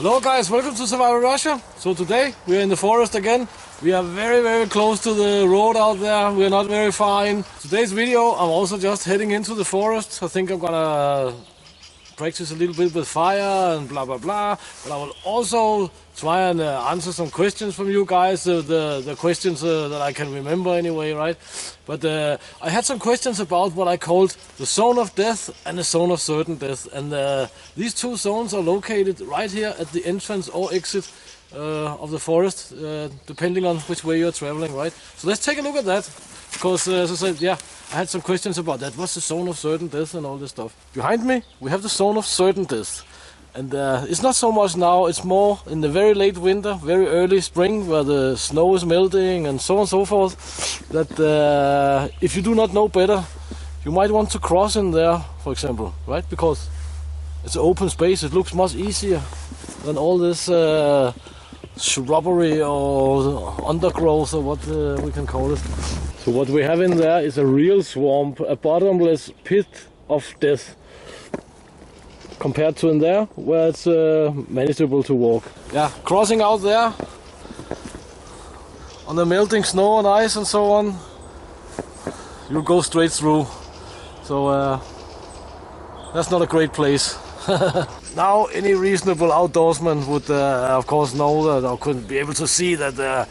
Hello guys, welcome to Survival Russia. So today we are in the forest again. We are very close to the road out there. We are not very far in. Today's video I'm also just heading into the forest. I think I'm gonna practice a little bit with fire and blah blah blah. But I will also try and answer some questions from you guys. The questions that I can remember anyway, right? But I had some questions about what I called the zone of death and the zone of certain death. And these two zones are located right here at the entrance or exit of the forest, depending on which way you're traveling, right? So let's take a look at that. Because as I said, yeah, I had some questions about that. What's the zone of certain death and all this stuff? Behind me, we have the zone of certain death. And it's not so much now, it's more in the very late winter, very early spring, where the snow is melting and so on and so forth, that if you do not know better, you might want to cross in there, for example, right? Because it's an open space, it looks much easier than all this shrubbery or undergrowth or what we can call it. So what we have in there is a real swamp, a bottomless pit of death. Compared to in there, where it's manageable to walk. Yeah, crossing out there on the melting snow and ice and so on, you'll go straight through. So that's not a great place. Now any reasonable outdoorsman would of course know that, or couldn't be able to see that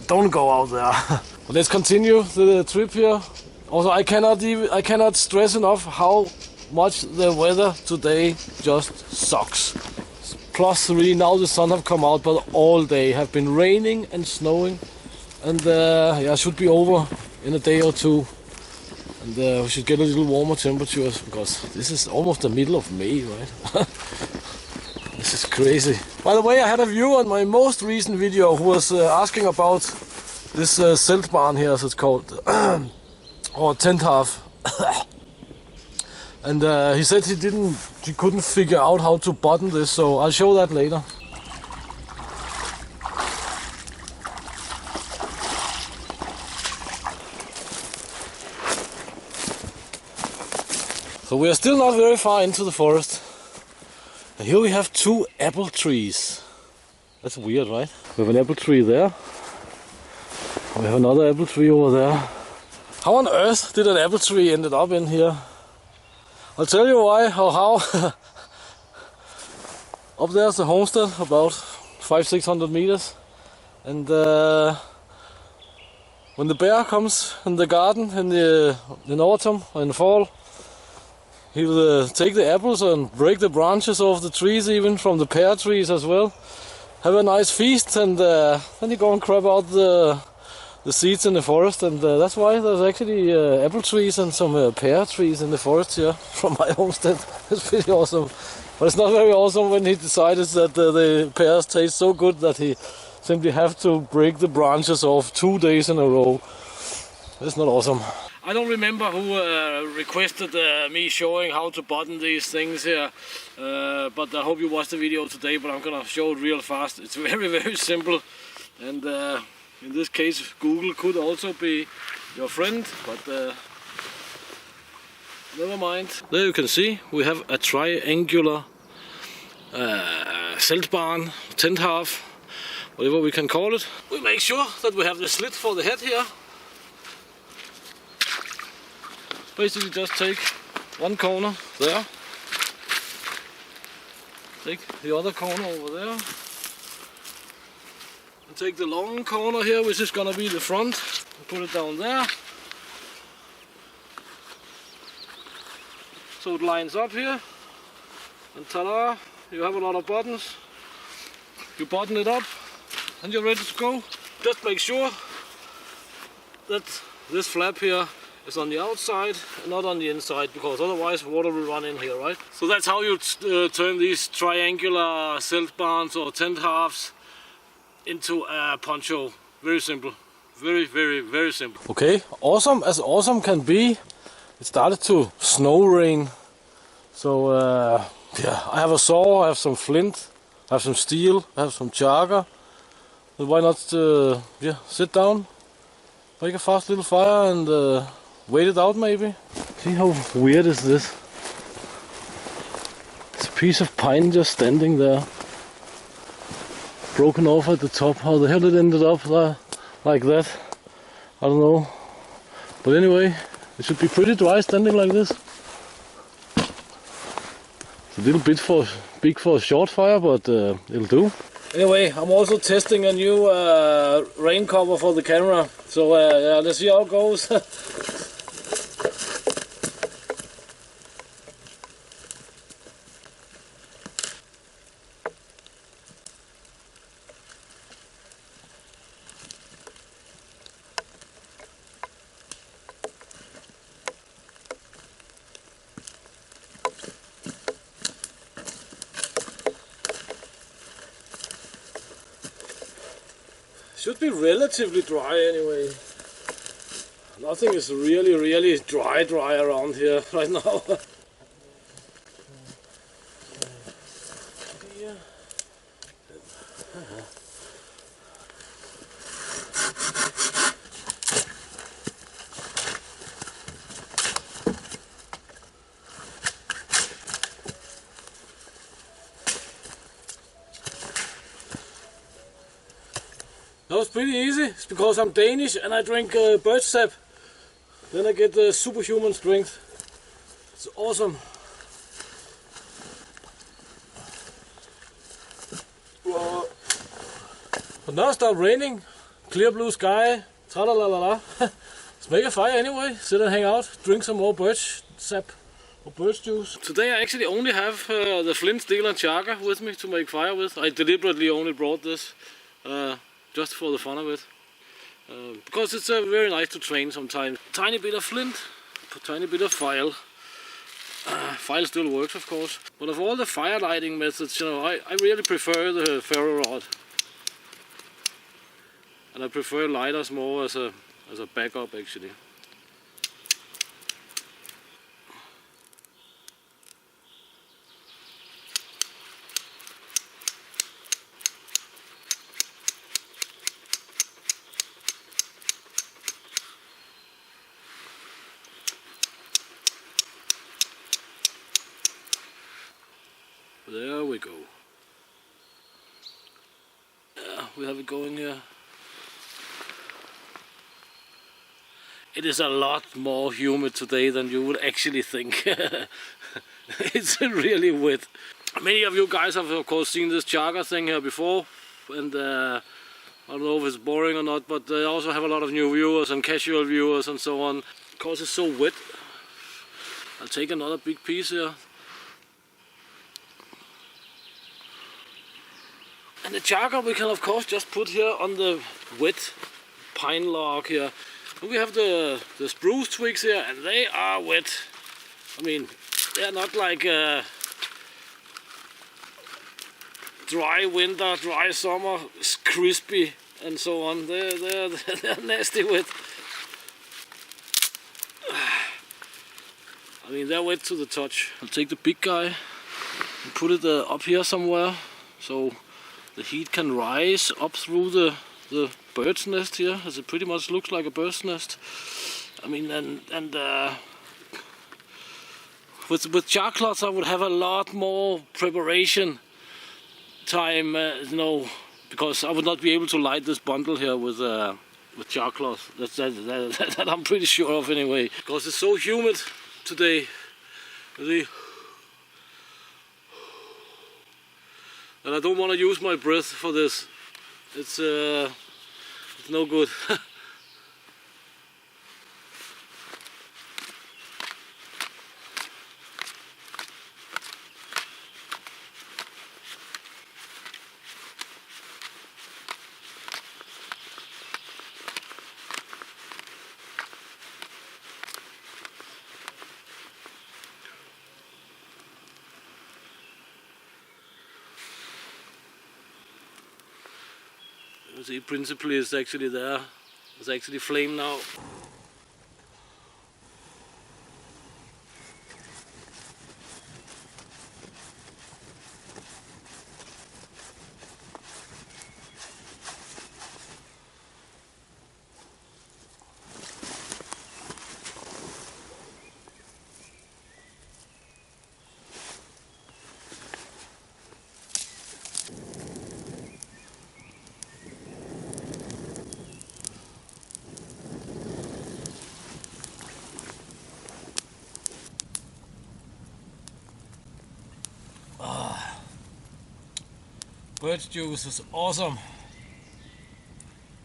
don't go out there. But let's continue the trip here. Also, I cannot stress enough how much the weather today just sucks. It's +3, now the sun have come out, but all day have been raining and snowing, and yeah, it should be over in a day or two, and we should get a little warmer temperatures, because this is almost the middle of May, right? This is crazy. By the way, I had a viewer on my most recent video who was asking about this Zelt barn here, as it's called, or tent half. And he said he couldn't figure out how to button this, so I'll show that later. So we are still not very far into the forest. And here we have 2 apple trees. That's weird, right? We have an apple tree there. We have another apple tree over there. How on earth did an apple tree ended up in here? I'll tell you why or how. Up there's the homestead, about 500-600 meters, and when the bear comes in the garden in autumn or in the fall, he will take the apples and break the branches off the trees, even from the pear trees as well. Have a nice feast, and then you go and grab out the seeds in the forest, and that's why there's actually apple trees and some pear trees in the forest here from my homestead. It's pretty awesome. But it's not very awesome when he decided that the pears taste so good that he simply have to break the branches off 2 days in a row. It's not awesome. I don't remember who requested me showing how to button these things here, but I hope you watched the video today, but I'm gonna show it real fast. It's very simple, and in this case, Google could also be your friend, but never mind. There you can see we have a triangular Zelt barn, tent half, whatever we can call it. We make sure that we have the slit for the head here. Basically just take one corner there, take the other corner over there, take the long corner here, which is gonna be the front, and put it down there, so it lines up here, and ta-da, you have a lot of buttons. You button it up and you're ready to go. Just make sure that this flap here is on the outside and not on the inside, because otherwise water will run in here, right? So that's how you turn these triangular Zelt barns or tent halves into a poncho. Very simple. Very simple. Okay, awesome as awesome can be. It started to snow rain. So yeah, I have a saw, I have some flint, I have some steel, I have some charger. So why not yeah, sit down, make a fast little fire and wait it out maybe. See how weird is this? It's a piece of pine just standing there. broken off at the top. How the hell it ended up there, like that, I don't know. But anyway, it should be pretty dry standing like this. It's a little bit big for a short fire, but it'll do. Anyway, I'm also testing a new rain cover for the camera. So yeah, let's see how it goes. Should be relatively dry anyway. Nothing is really dry around here right now. That was pretty easy. It's because I'm Danish and I drink birch sap. Then I get the superhuman strength. It's awesome. Whoa. But now it stopped raining. Clear blue sky. Tra-la-la-la-la. Let's make a fire anyway. Sit and hang out. Drink some more birch sap or birch juice. Today I actually only have the Flint steel and charger with me to make fire with. I deliberately only brought this. Just for the fun of it, because it's very nice to train sometimes. Tiny bit of flint, tiny bit of file. File still works, of course, but of all the fire lighting methods, you know, I really prefer the ferro rod, and I prefer lighters more as a backup actually. There we go. Yeah, we have it going here. It is a lot more humid today than you would actually think. It's really wet. Many of you guys have of course seen this charger thing here before, and I don't know if it's boring or not, but I also have a lot of new viewers and casual viewers and so on. Because it's so wet, I'll take another big piece here. And the charger we can of course just put here on the wet pine log here. And we have the spruce twigs here, and they are wet. I mean, they're not like dry winter, dry summer, crispy and so on. They're nasty wet. I mean, they're wet to the touch. I'll take the big guy and put it up here somewhere, so the heat can rise up through the bird's nest here, as it pretty much looks like a bird's nest. I mean, and with char cloths I would have a lot more preparation time, you know, because I would not be able to light this bundle here with char cloth. That I'm pretty sure of anyway, because it's so humid today. See? And I don't want to use my breath for this. It's no good. See, principally it's actually there. It's actually flame now. Birch juice is awesome.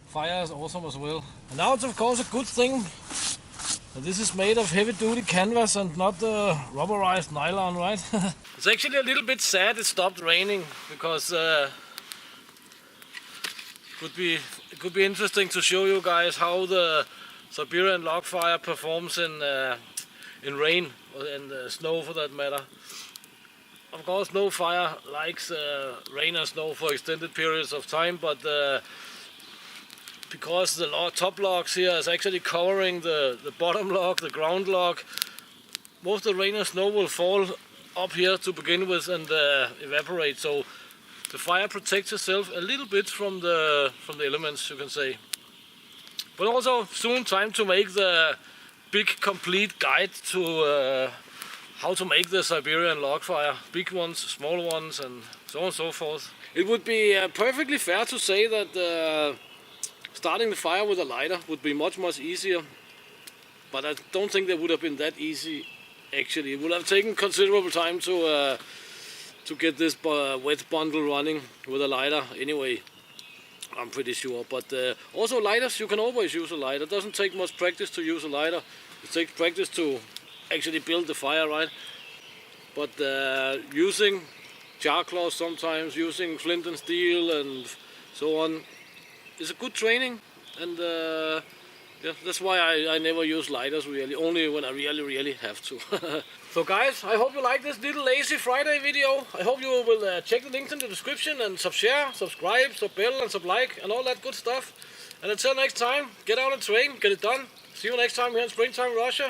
Fire is awesome as well. And now it's of course a good thing that this is made of heavy duty canvas and not rubberized nylon, right? It's actually a little bit sad it stopped raining, because it could be interesting to show you guys how the Siberian log fire performs in rain and snow for that matter. Of course no fire likes rain and snow for extended periods of time, but because the top logs here is actually covering the bottom log, the ground log, most of the rain and snow will fall up here to begin with and evaporate. So the fire protects itself a little bit from the elements, you can say. But also soon time to make the big complete guide to how to make the Siberian log fire. Big ones, small ones, and so on and so forth. It would be perfectly fair to say that starting the fire with a lighter would be much easier, but I don't think that would have been that easy actually. It would have taken considerable time to get this wet bundle running with a lighter anyway, I'm pretty sure. But also lighters, you can always use a lighter. It doesn't take much practice to use a lighter. It takes practice to actually build the fire, right? But using jar cloth sometimes, using flint and steel and so on, is a good training, and yeah, that's why I never use lighters really, only when I really have to. So guys, I hope you like this little lazy Friday video. I hope you will check the links in the description and share, subscribe, bell and like and all that good stuff. And until next time, get out and train, get it done. See you next time here in Springtime Russia.